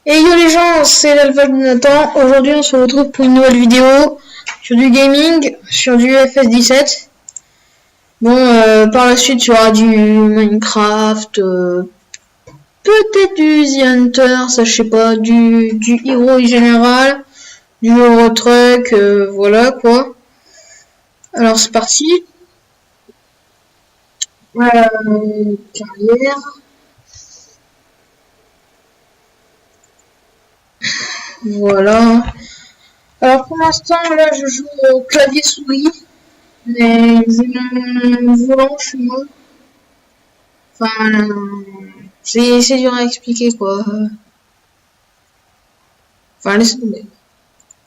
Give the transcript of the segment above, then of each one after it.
Et yo les gens, c'est l'Alpha de Nathan. Aujourd'hui on se retrouve pour une nouvelle vidéo sur du gaming, sur du FS17. Bon, par la suite il y aura du Minecraft, peut-être du The Hunter, ça je sais pas, du Hero en général, du Euro Truck, voilà quoi. Alors c'est parti. Carrière. Voilà. Alors pour l'instant là je joue au clavier souris. Mais j'ai mon volant chez moi. Enfin, c'est dur à expliquer quoi. Enfin, laissez tomber.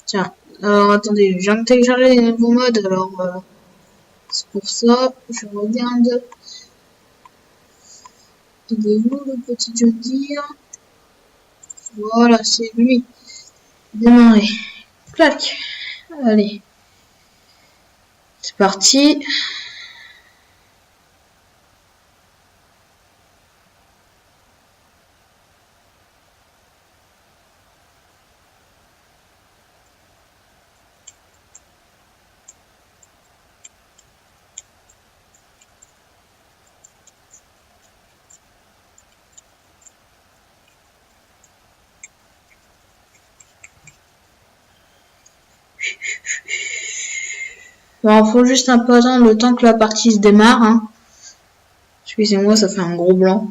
Tiens, alors attendez, je viens de télécharger les nouveaux modes, alors c'est pour ça. Je regarde. Il est où le petit Jody? Voilà, c'est lui. Démarrer. Clac. Allez. C'est parti. Bon, faut juste un peu attendre le temps que la partie se démarre. Hein. Excusez-moi, ça fait un gros blanc.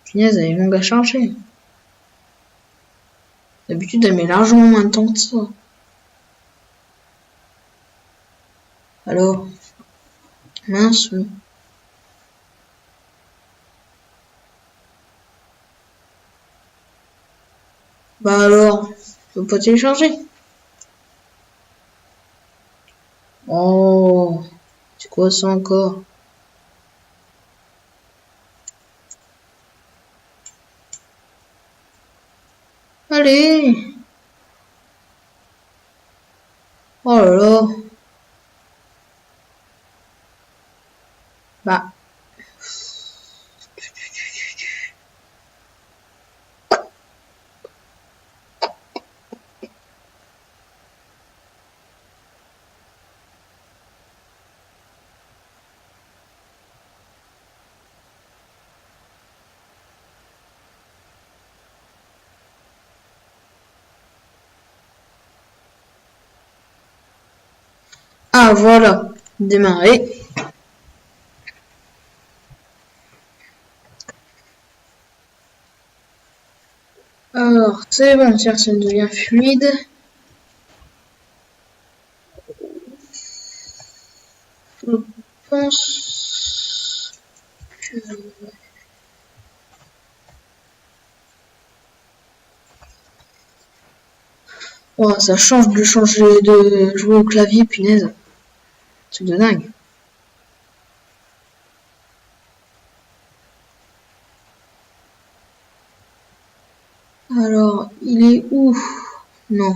Punaise, elle est longue à charger. D'habitude, elle met largement moins de temps que ça. Alors, mince. Bah alors, je peux pas télécharger. Oh, c'est quoi ça encore? Allez! Oh là là! Bah. Ah voilà, démarrer. Alors, c'est bon, tiens, ça devient fluide. Je pense que... Oh, ça change de jouer au clavier, punaise. Truc de dingue. Alors, il est où? Non.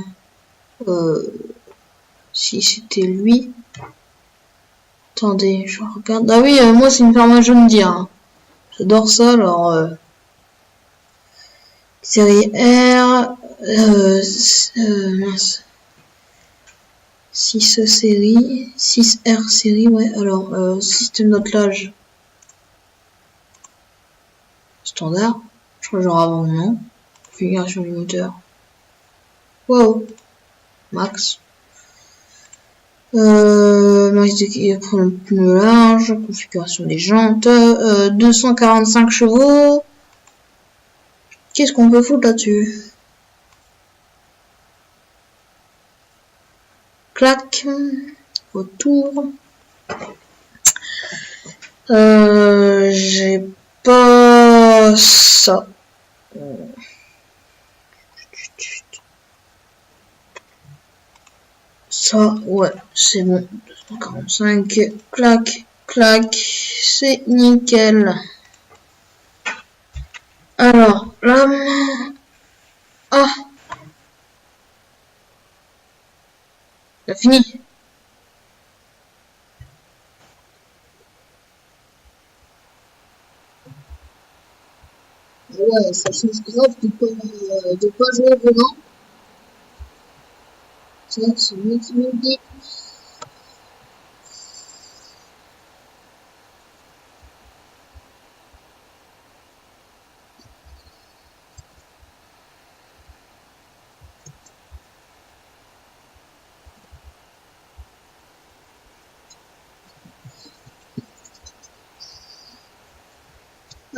Si c'était lui. Attendez, je regarde. Ah oui, moi c'est une ferme à jaune dire. Hein. J'adore ça, alors... série R... mince. 6 série... 6R série, ouais. Alors, système d'attelage. Standard. Je crois genre avant, non. Configuration du moteur. Wow. Max. Max de pneu large. Configuration des jantes. 245 chevaux. Qu'est-ce qu'on peut foutre là-dessus? Clac. Retour. J'ai pas ça. Ça, ouais, c'est bon. 245, clac, clac, c'est nickel. Alors, là, ah, c'est fini. Ouais, ça change grave de pas jouer au volant. C'est vrai que c'est moi qui me dit.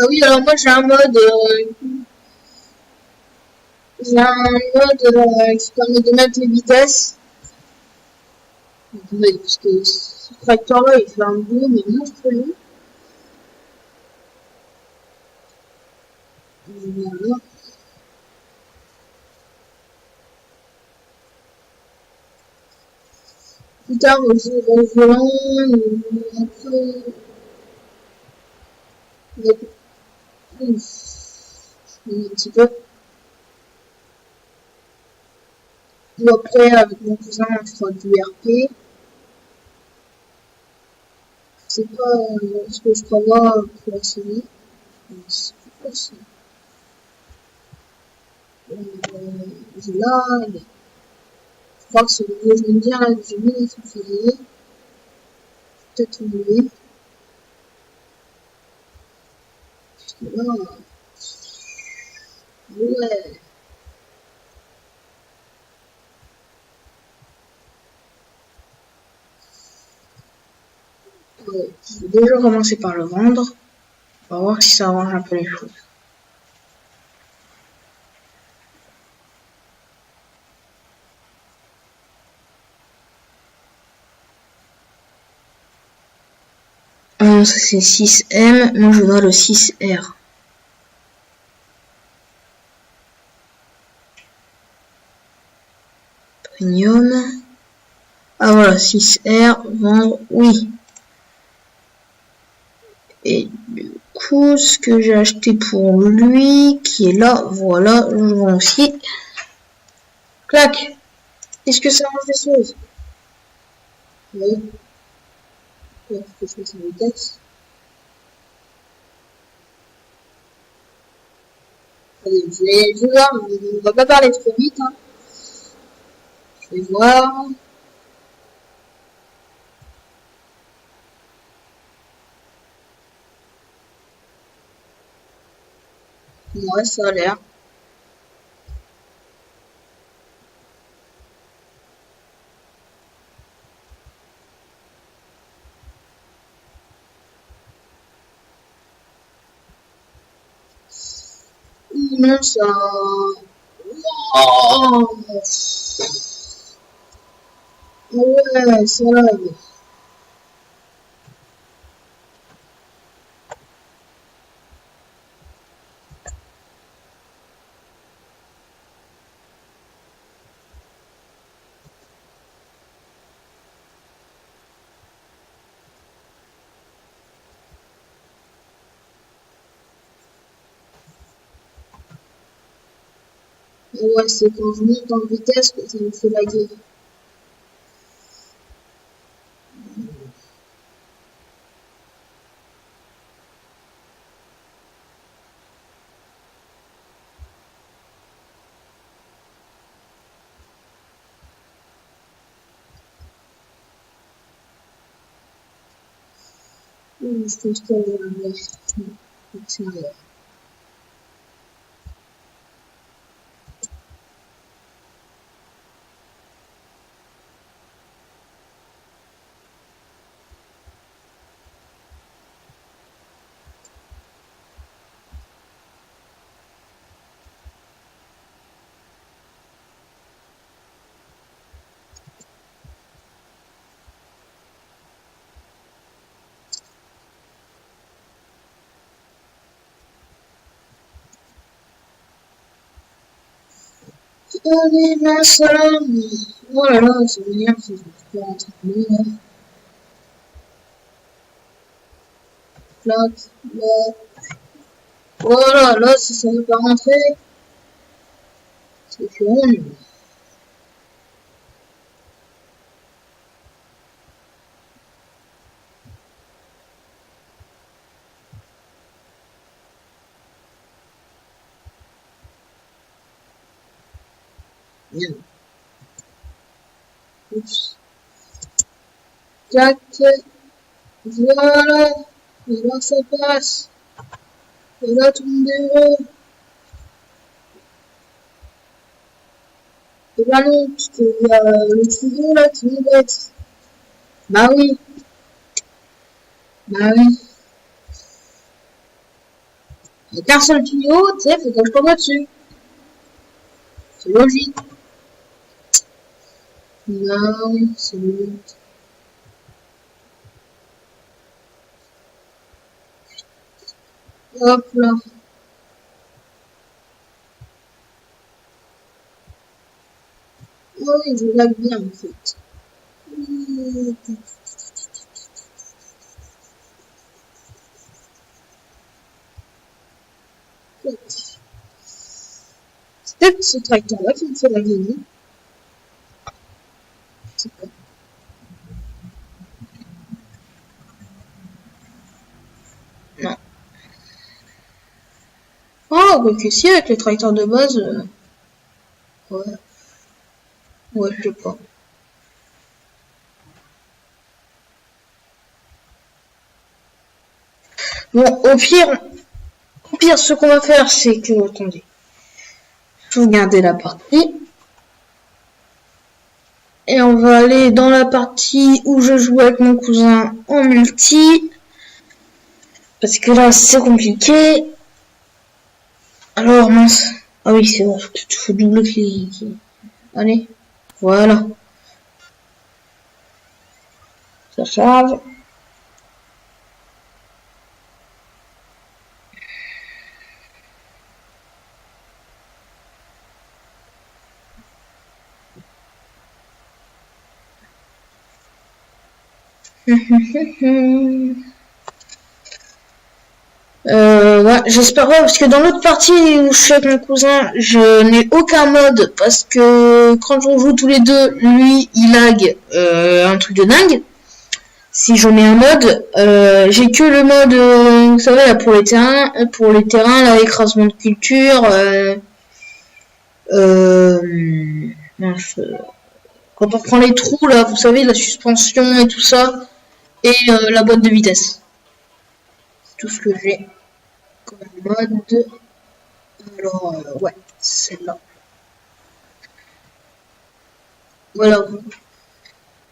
Ah oui, alors moi j'ai un mode qui permet de mettre les vitesses. Ouais, parce que ce tracteur-là, il fait un boulot, mais monstrueux. Voilà. Plus tard, aussi, au volant, après, avec, un petit peu. Ou après, avec mon cousin, on fera du RP. C'est pas ce que je prévois pour la série. C'est pas ça. Là, je crois que c'est le jeu que j'aime bien, là, que j'ai mis sur février. Peut-être oublié. Parce que là, ouais. Ouais. Je vais déjà commencer par le vendre. On va voir si ça arrange un peu les choses. Ça c'est 6M, moi je voudrais le 6R. Premium. Ah voilà, 6R, vendre, oui. Et du coup, ce que j'ai acheté pour lui, qui est là, voilà, je le vends aussi. Clac. Est-ce que ça range des choses? Oui. Ouais, faut que je fasse une vitesse. Allez, je vais voir, on va pas parler trop vite, hein. Je vais voir. Ouais, ça a l'air. Non, ça... Oh ouais, ça lave. Ouais, c'est quand je monte en vitesse que ça me fait laguer. Je pense que c'est vrai. Allez, mince alors. Oh là là, c'est bien, si je peux rentrer en ligne. Clac, là. Voilà, là, si ça ne veut pas rentrer, c'est fini. Bien. Oups. Tac. Voilà. Et là, ça passe. Et là, tout le monde est heureux. Et bah non, parce qu'il y a le tuyau là qui m'embête. Bah oui. Bah oui. Il n'y a qu'un seul tuyau, tu sais, faut que je tombe dessus. C'est logique. Non, c'est logique. Hop là. Oh oui, je lag bien en fait. C'est peut-être ce tracteur-là qui me fait la guenille. C'est pas. Non. Oh, quoique si, avec les tracteurs de base, ouais. Ouais, je sais pas. Bon, au pire, ce qu'on va faire, c'est que, attendez, sauvegarder la partie. Et on va aller dans la partie où je joue avec mon cousin en multi. Parce que là, c'est compliqué. Alors, mince. Ah oui, c'est vrai, faut double-cliquer. Allez, voilà. Ça charge. Ouais, j'espère pas, parce que dans l'autre partie où je suis avec mon cousin, je n'ai aucun mode, parce que quand on joue tous les deux, lui, il lag un truc de dingue. Si je mets un mode, j'ai que le mode, vous savez, là, pour les terrains, là, écrasement de culture, mince, quand on prend les trous, là, vous savez, la suspension et tout ça, et la boîte de vitesse. C'est tout ce que j'ai comme mode. Alors, ouais, celle-là. Voilà.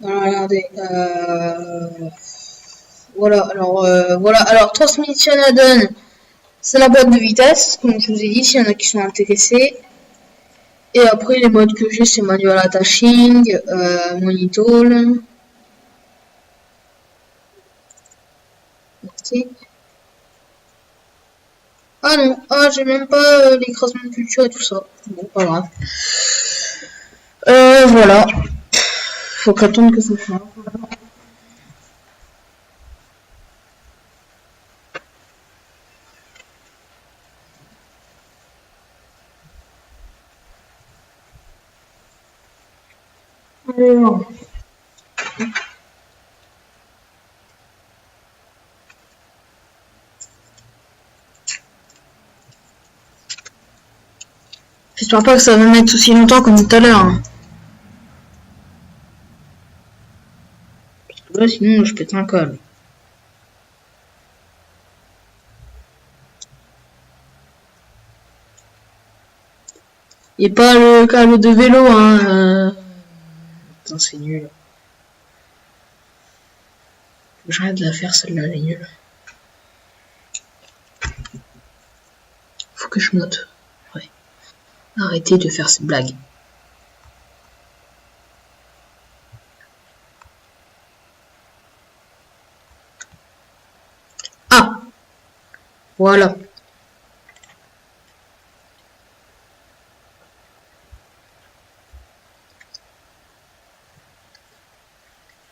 Alors, regardez. Voilà, voilà. Alors, Transmission Add-on, c'est la boîte de vitesse, comme je vous ai dit, s'il y en a qui sont intéressés. Et après, les modes que j'ai, c'est Manual Attaching, Monitol. Ok. Ah non, ah, j'ai même pas l'écrasement de culture et tout ça. Bon, pas grave. Voilà. Faut qu'attendre que ça change. Alors, j'espère pas que ça va mettre aussi longtemps comme tout à l'heure. Hein. Parce que là, sinon, je pète un câble. Et pas le câble de vélo, hein. Putain, c'est nul. Faut que j'arrête de la faire, celle-là, elle est nulle. Faut que je note. Ouais. Arrêtez de faire ces blagues. Ah! Voilà.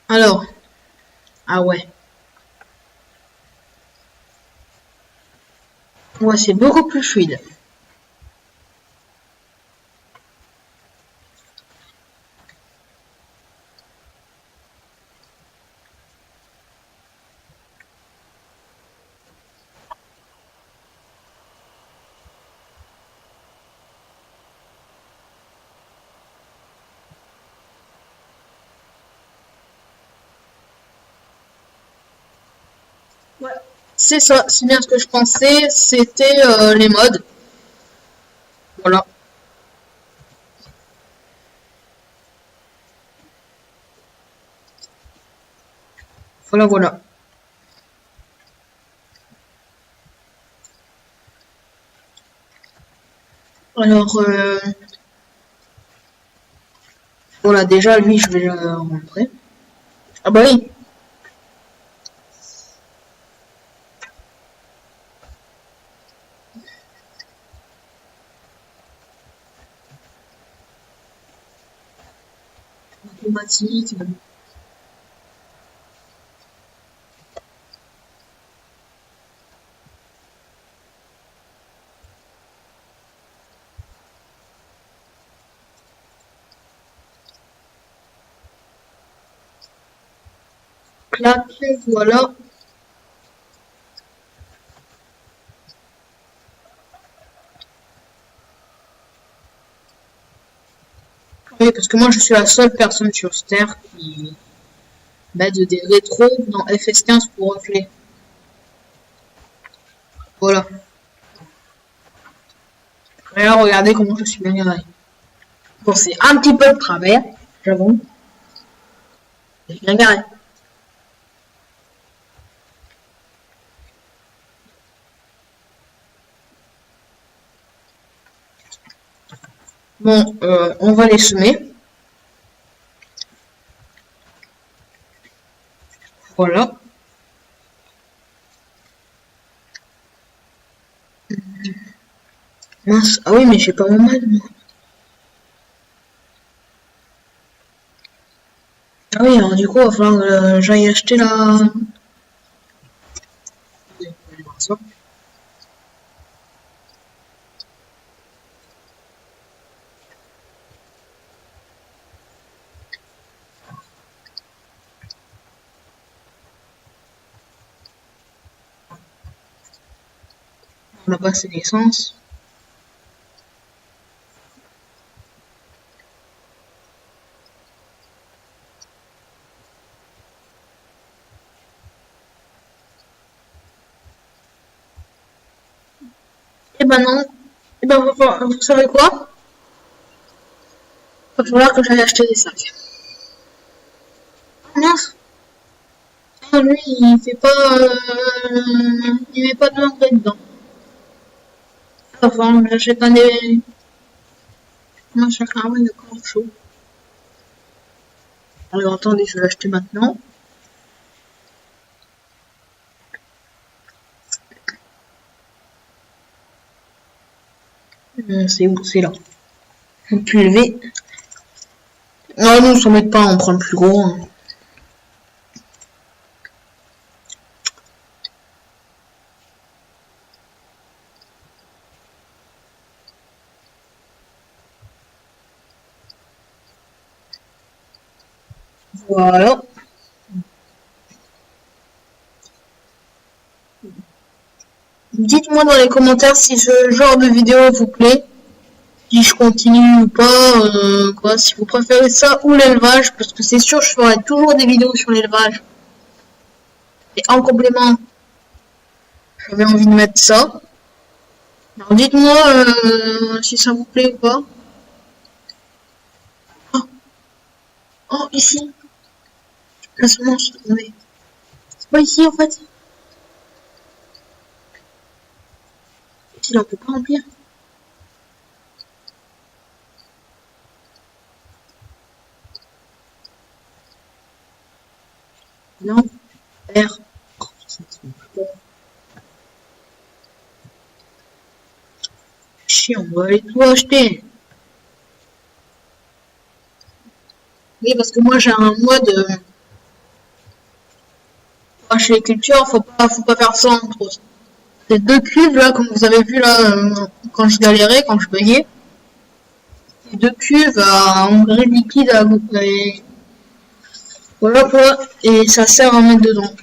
Alors. Ah ouais. Ouais, c'est beaucoup plus fluide. Ouais, c'est ça, c'est bien ce que je pensais, c'était les mods. Voilà. Voilà, voilà. Alors, voilà, déjà, lui, je vais le rentrer. Ah bah oui. Automatique. Clac, voilà. Oui, parce que moi, je suis la seule personne sur Terre qui met des rétros dans FS15 pour reflet. Voilà. Et là, regardez comment je suis bien garé. Bon, c'est un petit peu de travers, j'avoue. C'est bien garé. Bon, on va les semer. Voilà. Mince. Ah oui, mais j'ai pas mon mal, moi. Ah oui, alors du coup, il va falloir que j'aille acheter la... Là-bas, c'est l'essence. Et ben non. Et ben, vous savez quoi? Il va falloir que j'aille acheter des sacs. Ah, mince. Ah, lui, il fait pas... il met pas de l'engrais dedans. Enfin, j'achète un des... Moi, chacun, ah ouais, d'accord, chaud. Alors, attendez, je vais l'acheter maintenant. C'est où? C'est là. Plus élevé. Non, nous, ça m'aide pas, on prend le plus gros. Hein. Voilà. Dites-moi dans les commentaires si ce genre de vidéo vous plaît, si je continue ou pas, quoi, si vous préférez ça ou l'élevage, parce que c'est sûr je ferai toujours des vidéos sur l'élevage. Et en complément, j'avais envie de mettre ça. Alors dites-moi si ça vous plaît ou pas. Oh, oh ici, la semence, attendez. C'est pas ici en fait. Ici là on peut pas remplir. Non, R. Chiant, on va aller tout acheter. Oui, parce que moi j'ai un mode chez les cultures, faut pas faire ça en trop. Ces deux cuves là, comme vous avez vu là, quand je galérais, quand je buguais, ces deux cuves à engrais liquide à et voilà quoi, et ça sert à mettre dedans.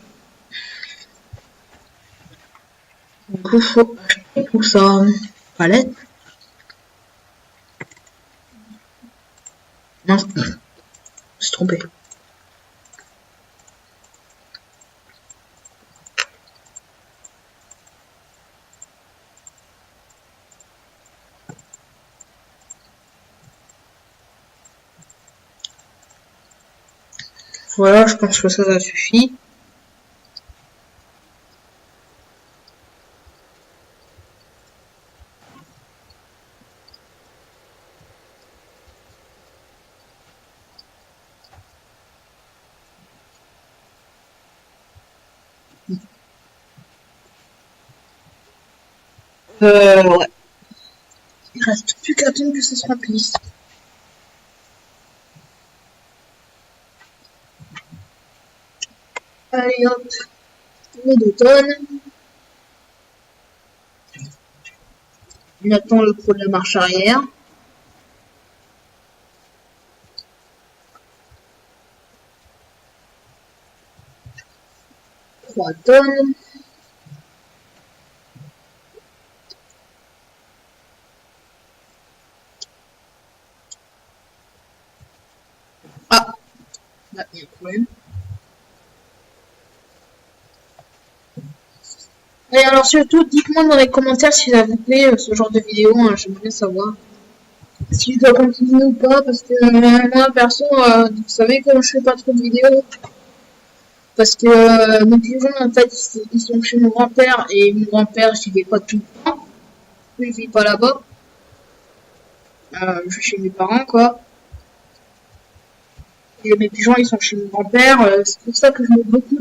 Du coup, faut acheter tout ça. Palette. Non, je me suis trompé. Voilà, je pense que ça suffit. Ouais. Il reste plus qu'à attendre que ça se remplisse. Allez hop, le d'automne. On attend le pro de la marche arrière. 3 tonnes. Ah, là, il y a un problème. Et alors surtout, dites-moi dans les commentaires si ça vous plaît ce genre de vidéo, hein, j'aimerais bien savoir si je dois continuer ou pas, parce que moi perso, vous savez comme je fais pas trop de vidéos, parce que mes pigeons en fait ils sont chez mon grand-père, et mon grand-père j'y vais pas tout le temps, lui il vit pas là-bas, je suis chez mes parents quoi, et mes pigeons ils sont chez mon grand-père, c'est pour ça que je mets beaucoup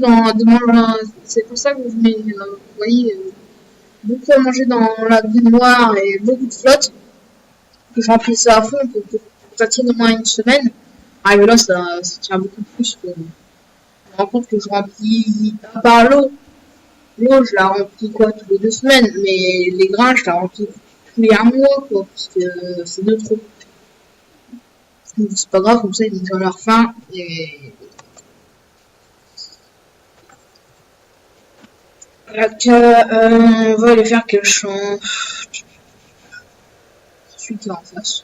c'est pour ça que je mets, vous voyez, beaucoup à manger dans la baignoire et beaucoup de flotte, que je remplis ça à fond pour que ça tienne au moins une semaine. Ah mais là ça tient beaucoup plus que... Je me rends compte que je remplis, à part l'eau je la remplis quoi tous les 2 semaines, mais les grains je la remplis tous les 1 mois quoi, parce que c'est de trop. C'est pas grave, comme ça ils ont leur faim et... on va aller faire quel champ? Celui qui est en face.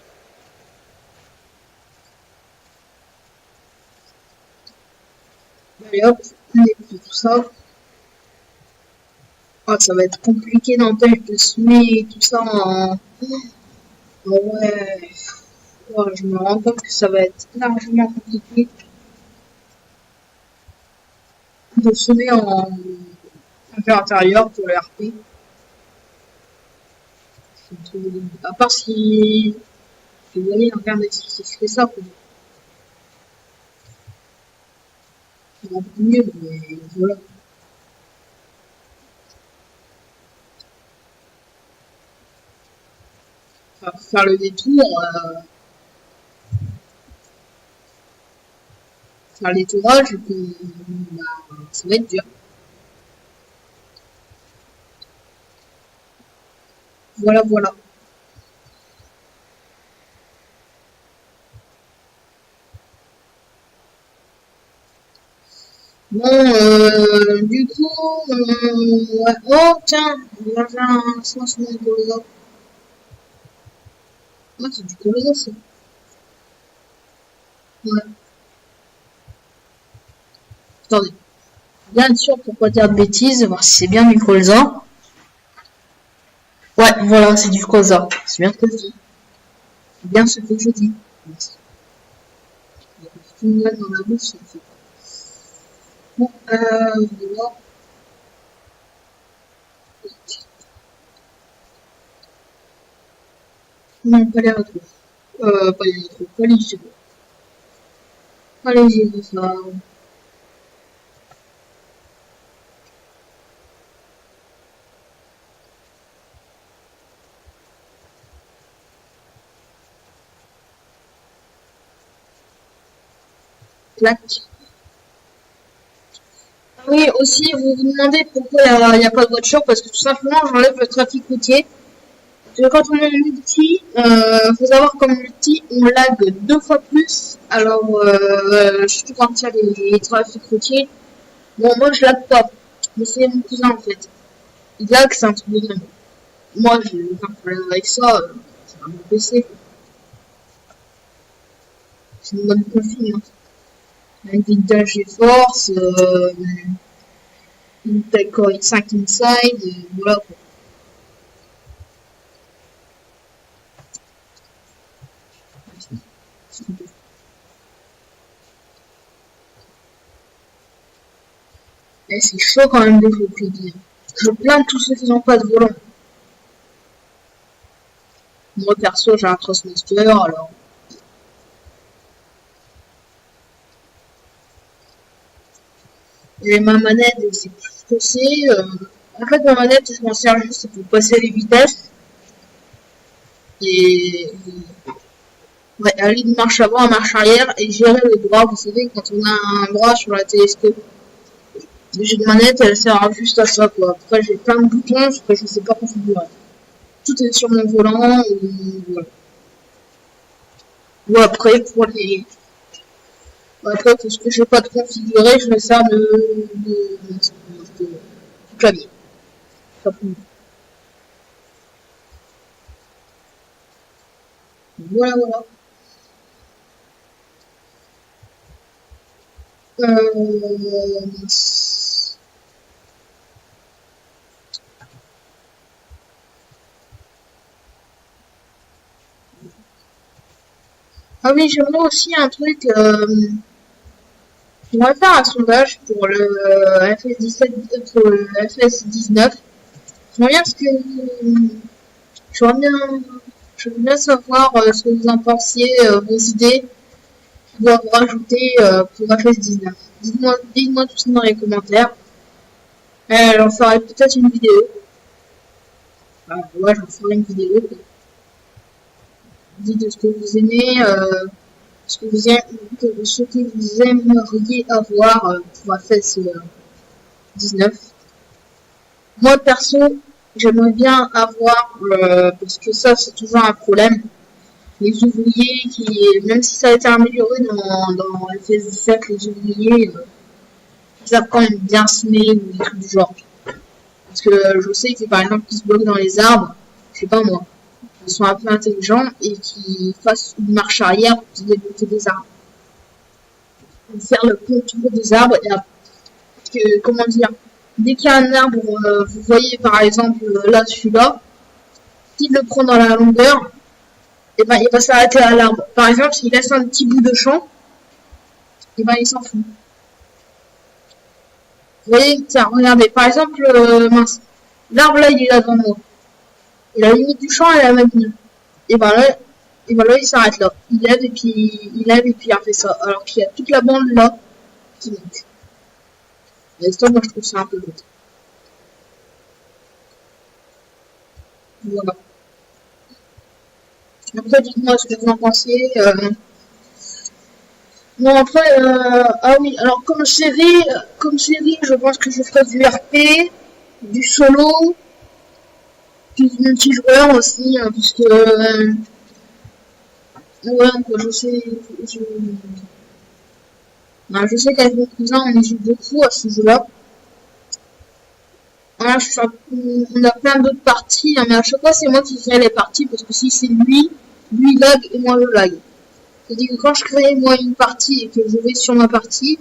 Allez hop, on épluie tout ça. Oh, ça va être compliqué n'empêche de semer tout ça en... Oh, ouais. Oh, je me rends compte que ça va être largement compliqué de semer en plein intérieur pour les RP. À part si vous voyez, regardez si je fais ça, quoi. C'est un peu mieux, mais voilà. Enfin, faire le détour, faire les tourages, et puis, bah, ça va être dur. Voilà, voilà. Bon, du coup, ouais. Oh, tiens, il y avait un changement de couleur. Ah, c'est du colorant, ça. Ouais. Attendez. Bien sûr, pour pas dire de bêtises, voir si c'est bien du colza. Ouais, voilà, c'est du colza. C'est bien ce que je dis. C'est bien ce que je dis. Il y a une noix dans la bouche, ça fait. Bon, voilà. Non, pas les rétros. Pas les rétros, pas les gyros. Pas les gyros, ça. Clac. Oui, aussi, vous vous demandez pourquoi il n'y a pas de voiture, parce que tout simplement, j'enlève le trafic routier. Parce que quand on est en multi, faut savoir qu'en multi, on lag 2 fois plus. Alors, surtout quand il y a les trafics routiers. Bon, moi, je lag pas. Mais c'est mon cousin, en fait. Il lag, c'est un truc de dingue. Moi, j'ai aucun problème avec ça. C'est un bon PC. C'est une bonne config, hein. Avec une Intel GeForce, Intel Core i5 Inside, voilà quoi. Et c'est chaud quand même de jouer au crédit. Je plains tous ceux qui n'ont pas de volant. Moi perso j'ai un Trustmaster alors. Et ma manette, c'est plus ce que c'est. En fait, ma manette, je m'en sers juste pour passer les vitesses. Et ouais, aller de marche avant à marche arrière et gérer le bras. Vous savez, quand on a un bras sur la télescope, j'ai une manette, elle sert juste à ça, quoi. Après, j'ai plein de boutons que je sais pas configurer. Tout est sur mon volant. Voilà. Ou après, pour les... Après, tout ce que je n'ai pas de configurer, je me sers du clavier. Voilà, voilà. Ah oui, j'aimerais aussi un truc... On va faire un sondage pour le FS17, pour le FS19. J'aimerais bien savoir ce que vous en pensiez, vos idées que doivent rajouter pour FS19. Dites-moi tout ça dans les commentaires. J'en ferai peut-être une vidéo. Ouais, j'en ferai une vidéo. Dites ce que vous aimez, ce que vous aimeriez avoir pour FS19. Moi perso, j'aimerais bien avoir, parce que ça c'est toujours un problème, les ouvriers qui, même si ça a été amélioré dans FS17, les ouvriers, ils savent quand même bien semer ou des trucs du genre. Parce que je sais que par exemple qui se bloquent dans les arbres, je sais pas moi, ils sont un peu intelligents et qui fassent une marche arrière pour débloquer des arbres. Faire le contour des arbres et comment dire, dès qu'il y a un arbre, vous voyez par exemple là celui-là, s'il le prend dans la longueur, et ben il va s'arrêter à l'arbre. Par exemple, s'il laisse un petit bout de champ, et ben il s'en fout. Vous voyez, tiens, regardez, par exemple, mince, l'arbre là il est là devant moi. Et la limite du champ elle est à maintenir. Et ben là, il s'arrête là. Il lève et puis il refait ça. Alors qu'il y a toute la bande là qui manque. Et ça, moi je trouve ça un peu bête. Voilà. Après, dites-moi ce que vous en pensez. Bon, après, ah oui, alors comme série, je pense que je ferai du RP, du solo, puis du multijoueur aussi, hein, puisque ouais, quoi, je sais qu'avec mon cousin, on joue beaucoup à ce jeu-là. Voilà, on a plein d'autres parties, hein, mais à chaque fois, c'est moi qui crée les parties, parce que si c'est lui lag et moi je lag. C'est-à-dire que quand je crée moi une partie et que je vais sur ma partie,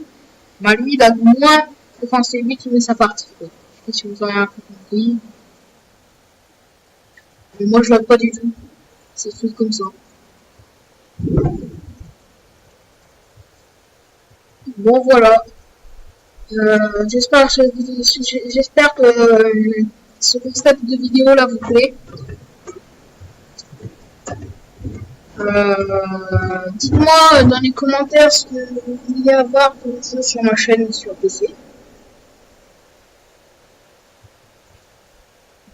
bah lui il lag moins que quand c'est lui qui met sa partie, quoi. Je sais pas si vous aurez un peu compris. Mais moi je lag pas du tout. C'est tout comme ça. Bon voilà. J'espère que ce concept de vidéo là vous plaît. Dites-moi dans les commentaires ce que vous vouliez avoir pour jeu sur ma chaîne sur PC.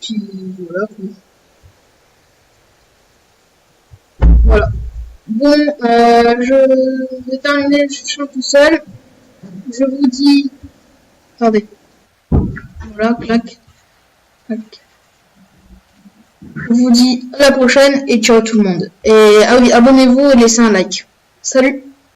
Puis voilà. Voilà. Bon, je vais terminer le chant tout seul. Je vous dis... Attendez. Voilà, clac. Clac. Je vous dis à la prochaine et ciao tout le monde. Et ah oui, abonnez-vous et laissez un like. Salut!